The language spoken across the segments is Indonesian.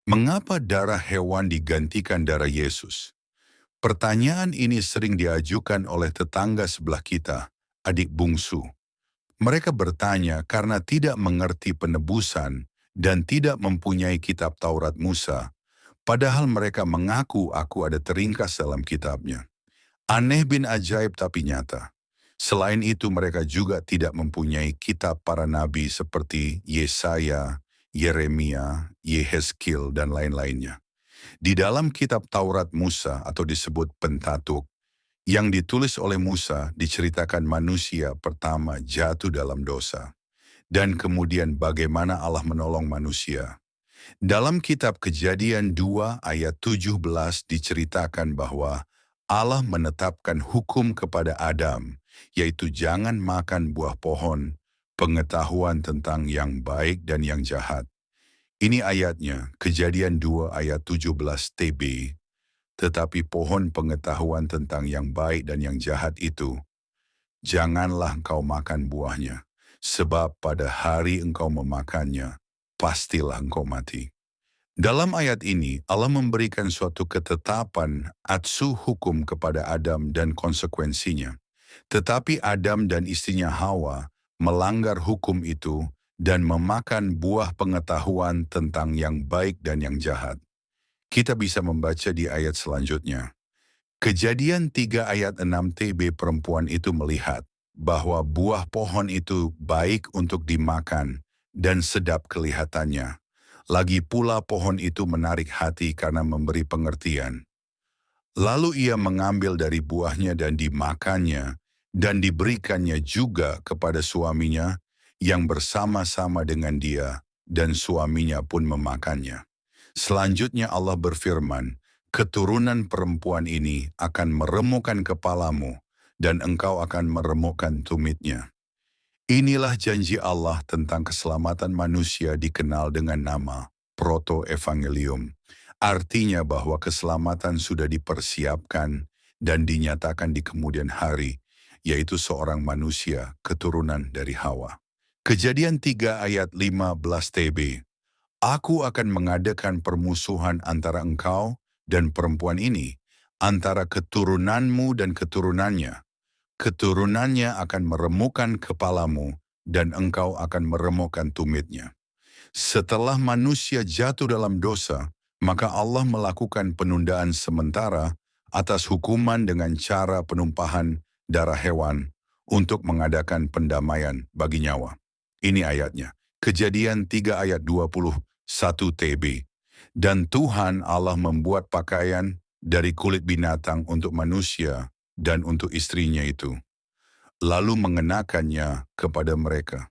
Mengapa darah hewan digantikan darah Yesus? Pertanyaan ini sering diajukan oleh tetangga sebelah kita, adik bungsu. Mereka bertanya karena tidak mengerti penebusan dan tidak mempunyai kitab Taurat Musa, padahal mereka mengaku aku ada teringkas dalam kitabnya. Aneh bin ajaib tapi nyata. Selain itu mereka juga tidak mempunyai kitab para nabi seperti Yesaya, Yeremia, Yehezkiel, dan lain-lainnya. Di dalam kitab Taurat Musa atau disebut Pentateuch, yang ditulis oleh Musa diceritakan manusia pertama jatuh dalam dosa. Dan kemudian bagaimana Allah menolong manusia. Dalam kitab Kejadian 2 ayat 17 diceritakan bahwa Allah menetapkan hukum kepada Adam, yaitu jangan makan buah pohon, pengetahuan tentang yang baik dan yang jahat. Ini ayatnya, Kejadian 2 ayat 17 TB. Tetapi pohon pengetahuan tentang yang baik dan yang jahat itu, janganlah engkau makan buahnya, sebab pada hari engkau memakannya, pastilah engkau mati. Dalam ayat ini, Allah memberikan suatu ketetapan atsu hukum kepada Adam dan konsekuensinya. Tetapi Adam dan istrinya Hawa melanggar hukum itu dan memakan buah pengetahuan tentang yang baik dan yang jahat. Kita bisa membaca di ayat selanjutnya. Kejadian 3 ayat 6 TB perempuan itu melihat bahwa buah pohon itu baik untuk dimakan dan sedap kelihatannya. Lagi pula pohon itu menarik hati karena memberi pengertian. Lalu ia mengambil dari buahnya dan dimakannya, dan diberikannya juga kepada suaminya yang bersama-sama dengan dia, dan suaminya pun memakannya. Selanjutnya Allah berfirman, keturunan perempuan ini akan meremukkan kepalamu, dan engkau akan meremukkan tumitnya. Inilah janji Allah tentang keselamatan manusia dikenal dengan nama Proto-Evangelium. Artinya bahwa keselamatan sudah dipersiapkan dan dinyatakan di kemudian hari, yaitu seorang manusia keturunan dari Hawa. Kejadian 3 ayat 15 TB. Aku akan mengadakan permusuhan antara engkau dan perempuan ini, antara keturunanmu dan keturunannya. Keturunannya akan meremukkan kepalamu, dan engkau akan meremukkan tumitnya. Setelah manusia jatuh dalam dosa, maka Allah melakukan penundaan sementara atas hukuman dengan cara penumpahan darah hewan untuk mengadakan pendamaian bagi nyawa. Ini ayatnya. Kejadian 3 ayat 21 TB. Dan Tuhan Allah membuat pakaian dari kulit binatang untuk manusia dan untuk istrinya itu, lalu mengenakannya kepada mereka.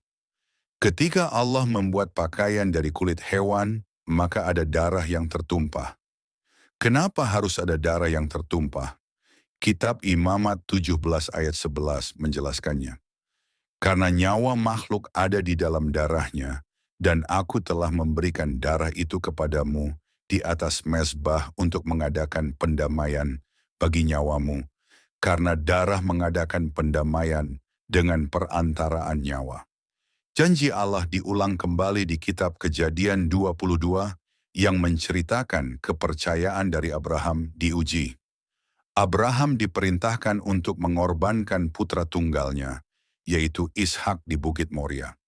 Ketika Allah membuat pakaian dari kulit hewan, maka ada darah yang tertumpah. Kenapa harus ada darah yang tertumpah? Kitab Imamat 17 ayat 11 menjelaskannya. Karena nyawa makhluk ada di dalam darahnya, dan aku telah memberikan darah itu kepadamu di atas mezbah untuk mengadakan pendamaian bagi nyawamu, karena darah mengadakan pendamaian dengan perantaraan nyawa. Janji Allah diulang kembali di kitab Kejadian 22 yang menceritakan kepercayaan dari Abraham diuji. Abraham diperintahkan untuk mengorbankan putra tunggalnya, yaitu Ishak di Bukit Moria.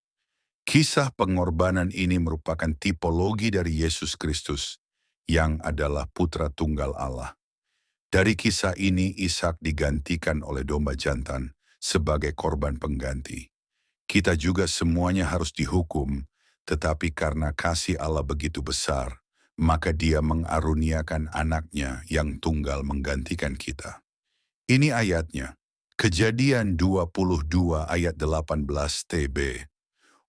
Kisah pengorbanan ini merupakan tipologi dari Yesus Kristus, yang adalah putra tunggal Allah. Dari kisah ini, Ishak digantikan oleh domba jantan sebagai korban pengganti. Kita juga semuanya harus dihukum, tetapi karena kasih Allah begitu besar, maka Dia mengaruniakan anaknya yang tunggal menggantikan kita. Ini ayatnya, Kejadian 22 ayat 18 TB.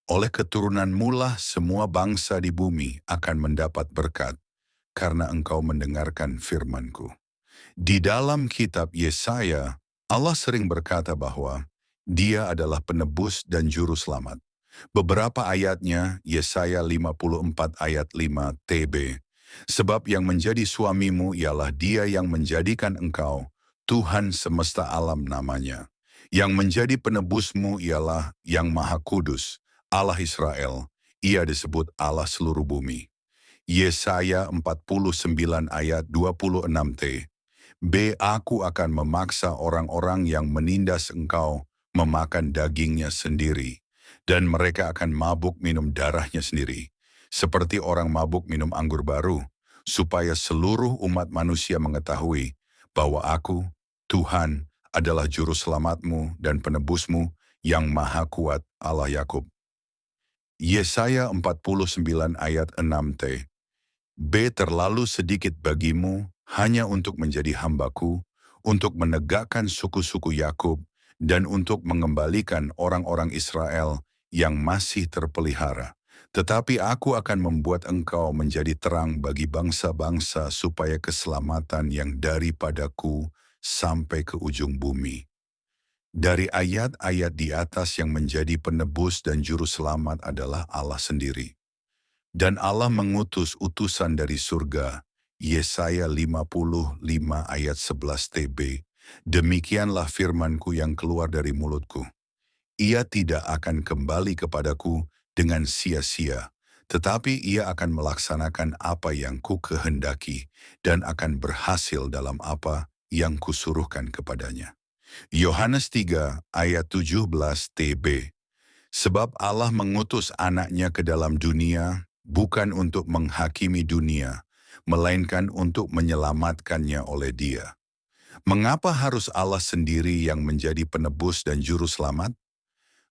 Oleh keturunan mulah semua bangsa di bumi akan mendapat berkat, karena engkau mendengarkan firman-Ku. Di dalam kitab Yesaya, Allah sering berkata bahwa Dia adalah penebus dan juru selamat. Beberapa ayatnya, Yesaya 54 ayat 5 TB. Sebab yang menjadi suamimu ialah Dia yang menjadikan engkau, Tuhan semesta alam namanya. Yang menjadi penebusmu ialah Yang Maha Kudus, Allah Israel. Ia disebut Allah seluruh bumi. Yesaya 49 ayat 26t. Aku akan memaksa orang-orang yang menindas engkau memakan dagingnya sendiri, dan mereka akan mabuk minum darahnya sendiri, seperti orang mabuk minum anggur baru, supaya seluruh umat manusia mengetahui bahwa aku, Tuhan, adalah juru selamatmu dan penebusmu yang maha kuat Allah Yakub. Yesaya 49 ayat 6t. Terlalu sedikit bagimu hanya untuk menjadi hambaku, untuk menegakkan suku-suku Yakub, dan untuk mengembalikan orang-orang Israel yang masih terpelihara. Tetapi aku akan membuat engkau menjadi terang bagi bangsa-bangsa supaya keselamatan yang daripadaku sampai ke ujung bumi. Dari ayat-ayat di atas yang menjadi penebus dan juru selamat adalah Allah sendiri. Dan Allah mengutus utusan dari surga, Yesaya 55 ayat 11 Demikianlah firmanku yang keluar dari mulutku. Ia tidak akan kembali kepadaku dengan sia-sia, tetapi ia akan melaksanakan apa yang ku kehendaki dan akan berhasil dalam apa yang kusuruhkan kepadanya. Yohanes 3 ayat 17 Sebab Allah mengutus anaknya ke dalam dunia, bukan untuk menghakimi dunia, melainkan untuk menyelamatkannya oleh dia. Mengapa harus Allah sendiri yang menjadi penebus dan juru selamat?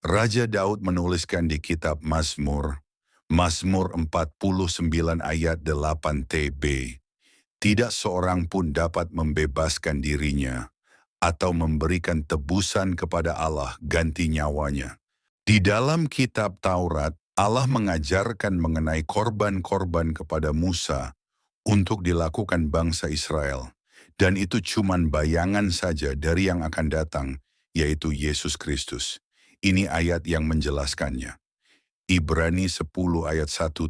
Raja Daud menuliskan di kitab Mazmur 49 ayat 8 Tidak seorang pun dapat membebaskan dirinya, atau memberikan tebusan kepada Allah ganti nyawanya. Di dalam kitab Taurat, Allah mengajarkan mengenai korban-korban kepada Musa untuk dilakukan bangsa Israel. Dan itu cuman bayangan saja dari yang akan datang, yaitu Yesus Kristus. Ini ayat yang menjelaskannya. Ibrani 10 ayat 1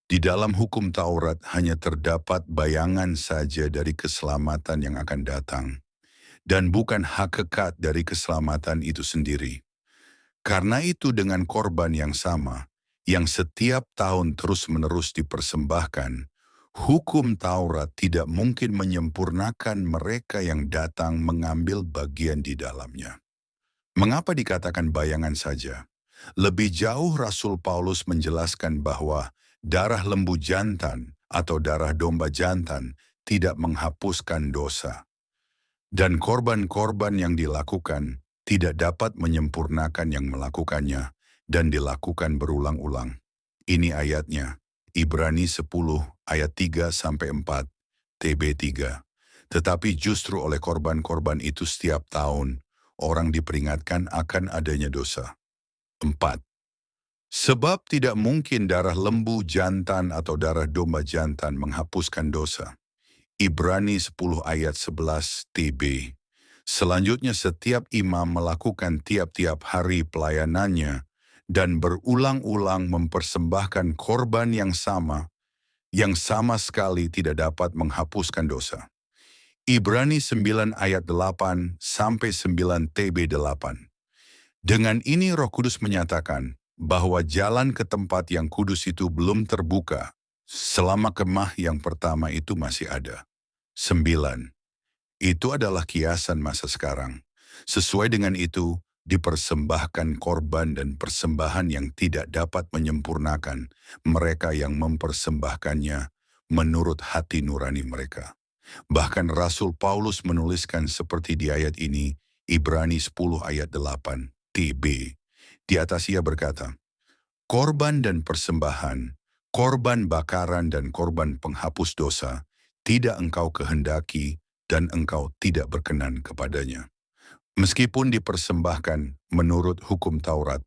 Di dalam hukum Taurat hanya terdapat bayangan saja dari keselamatan yang akan datang, dan bukan hakikat dari keselamatan itu sendiri. Karena itu dengan korban yang sama, yang setiap tahun terus-menerus dipersembahkan, hukum Taurat tidak mungkin menyempurnakan mereka yang datang mengambil bagian di dalamnya. Mengapa dikatakan bayangan saja? Lebih jauh Rasul Paulus menjelaskan bahwa darah lembu jantan atau darah domba jantan tidak menghapuskan dosa. Dan korban-korban yang dilakukan tidak dapat menyempurnakan yang melakukannya dan dilakukan berulang-ulang. Ini ayatnya, Ibrani 10 ayat 3-4, TB3. Tetapi justru oleh korban-korban itu setiap tahun, orang diperingatkan akan adanya dosa. 4. Sebab tidak mungkin darah lembu jantan atau darah domba jantan menghapuskan dosa. Ibrani 10 ayat 11 TB. Selanjutnya setiap imam melakukan tiap-tiap hari pelayanannya dan berulang-ulang mempersembahkan korban yang sama sekali tidak dapat menghapuskan dosa. Ibrani 9 ayat 8-9 TB8. Dengan ini Roh Kudus menyatakan bahwa jalan ke tempat yang kudus itu belum terbuka selama kemah yang pertama itu masih ada. 9. Itu adalah kiasan masa sekarang. Sesuai dengan itu, dipersembahkan korban dan persembahan yang tidak dapat menyempurnakan mereka yang mempersembahkannya menurut hati nurani mereka. Bahkan Rasul Paulus menuliskan seperti di ayat ini, Ibrani 10 ayat 8, TB. Di atas ia berkata, korban dan persembahan, korban bakaran dan korban penghapus dosa, tidak engkau kehendaki dan engkau tidak berkenan kepadanya. Meskipun dipersembahkan menurut hukum Taurat.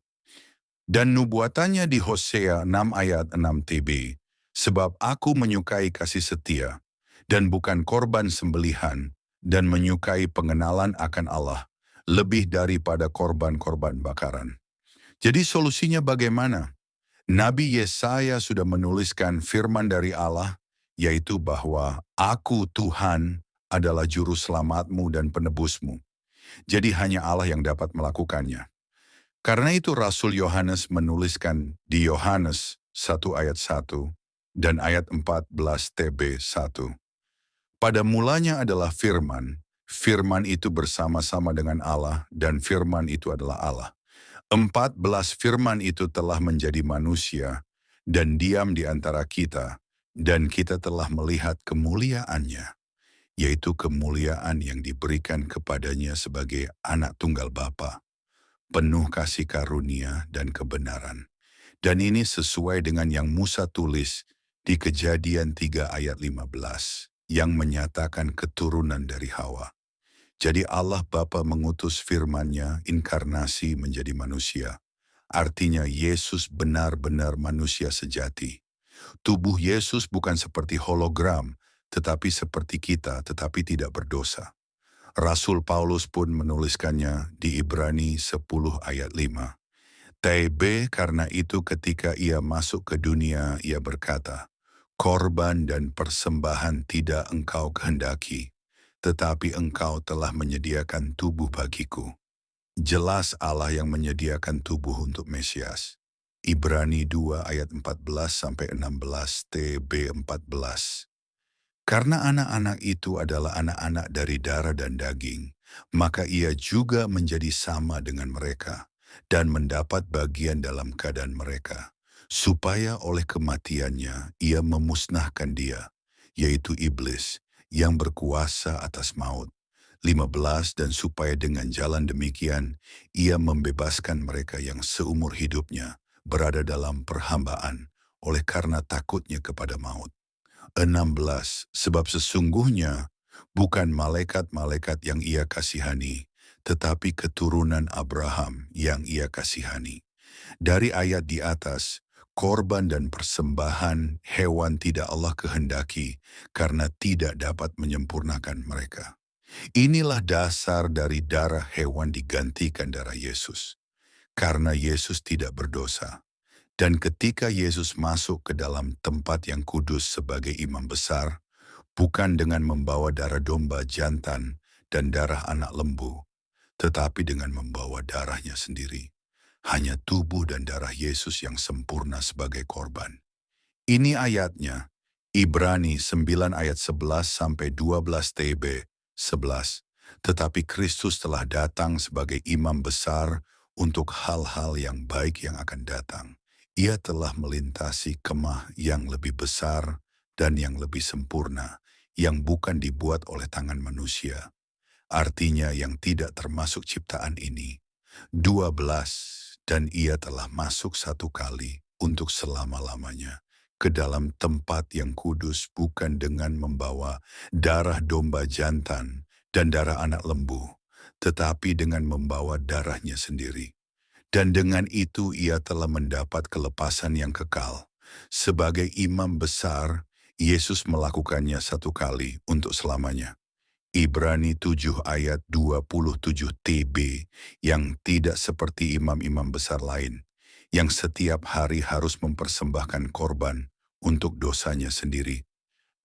Dan nubuatannya di Hosea 6 ayat 6 TB. Sebab aku menyukai kasih setia, dan bukan korban sembelihan, dan menyukai pengenalan akan Allah, lebih daripada korban-korban bakaran. Jadi solusinya bagaimana? Nabi Yesaya sudah menuliskan firman dari Allah, yaitu bahwa aku Tuhan adalah juru selamatmu dan penebusmu. Jadi hanya Allah yang dapat melakukannya. Karena itu Rasul Yohanes menuliskan di Yohanes 1 ayat 1, Dan ayat 14 TB 1. Pada mulanya adalah firman, firman itu bersama-sama dengan Allah, dan firman itu adalah Allah. 14 firman itu telah menjadi manusia, dan diam di antara kita, dan kita telah melihat kemuliaannya, yaitu kemuliaan yang diberikan kepadanya sebagai anak tunggal Bapa, penuh kasih karunia dan kebenaran. Dan ini sesuai dengan yang Musa tulis di Kejadian 3 ayat 15, yang menyatakan keturunan dari Hawa. Jadi Allah Bapa mengutus firman-Nya inkarnasi menjadi manusia. Artinya Yesus benar-benar manusia sejati. Tubuh Yesus bukan seperti hologram, tetapi seperti kita, tetapi tidak berdosa. Rasul Paulus pun menuliskannya di Ibrani 10 ayat 5. TB karena itu ketika ia masuk ke dunia, ia berkata, korban dan persembahan tidak engkau kehendaki, tetapi engkau telah menyediakan tubuh bagiku. Jelas Allah yang menyediakan tubuh untuk Mesias. Ibrani 2 ayat 14-16 TB 14. Karena anak-anak itu adalah anak-anak dari darah dan daging, maka ia juga menjadi sama dengan mereka dan mendapat bagian dalam keadaan mereka, supaya oleh kematiannya ia memusnahkan dia, yaitu iblis, yang berkuasa atas maut. 15 Dan supaya dengan jalan demikian, ia membebaskan mereka yang seumur hidupnya berada dalam perhambaan oleh karena takutnya kepada maut. 16 Sebab sesungguhnya bukan malaikat-malaikat yang ia kasihani, tetapi keturunan Abraham yang ia kasihani. Dari ayat di atas, korban dan persembahan hewan tidak Allah kehendaki karena tidak dapat menyempurnakan mereka. Inilah dasar dari darah hewan digantikan darah Yesus. Karena Yesus tidak berdosa. Dan ketika Yesus masuk ke dalam tempat yang kudus sebagai imam besar, bukan dengan membawa darah domba jantan dan darah anak lembu, tetapi dengan membawa darahnya sendiri. Hanya tubuh dan darah Yesus yang sempurna sebagai korban. Ini ayatnya, Ibrani 9 ayat 11-12 TB 11. Tetapi Kristus telah datang sebagai imam besar untuk hal-hal yang baik yang akan datang. Ia telah melintasi kemah yang lebih besar dan yang lebih sempurna, yang bukan dibuat oleh tangan manusia. Artinya yang tidak termasuk ciptaan ini. 12 Dan ia telah masuk satu kali untuk selama-lamanya ke dalam tempat yang kudus bukan dengan membawa darah domba jantan dan darah anak lembu, tetapi dengan membawa darahnya sendiri. Dan dengan itu ia telah mendapat kelepasan yang kekal. Sebagai imam besar, Yesus melakukannya satu kali untuk selamanya. Ibrani 7 ayat 27 TB, yang tidak seperti imam-imam besar lain, yang setiap hari harus mempersembahkan korban untuk dosanya sendiri,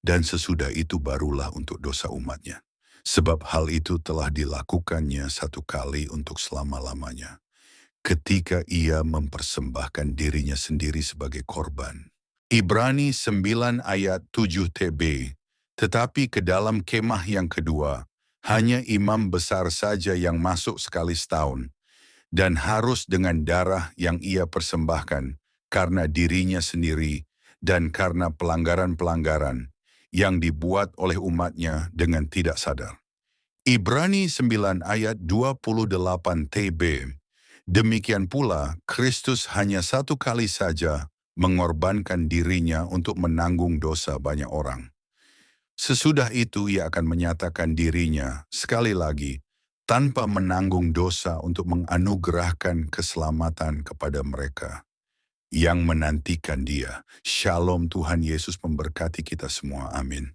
dan sesudah itu barulah untuk dosa umatnya. Sebab hal itu telah dilakukannya satu kali untuk selama-lamanya, ketika ia mempersembahkan dirinya sendiri sebagai korban. Ibrani 9 ayat 7 TB. Tetapi ke dalam kemah yang kedua, hanya imam besar saja yang masuk sekali setahun, dan harus dengan darah yang ia persembahkan karena dirinya sendiri dan karena pelanggaran-pelanggaran yang dibuat oleh umatnya dengan tidak sadar. Ibrani 9 ayat 28 TB. Demikian pula, Kristus hanya satu kali saja mengorbankan dirinya untuk menanggung dosa banyak orang. Sesudah itu ia akan menyatakan dirinya sekali lagi tanpa menanggung dosa untuk menganugerahkan keselamatan kepada mereka yang menantikan dia. Shalom, Tuhan Yesus memberkati kita semua. Amin.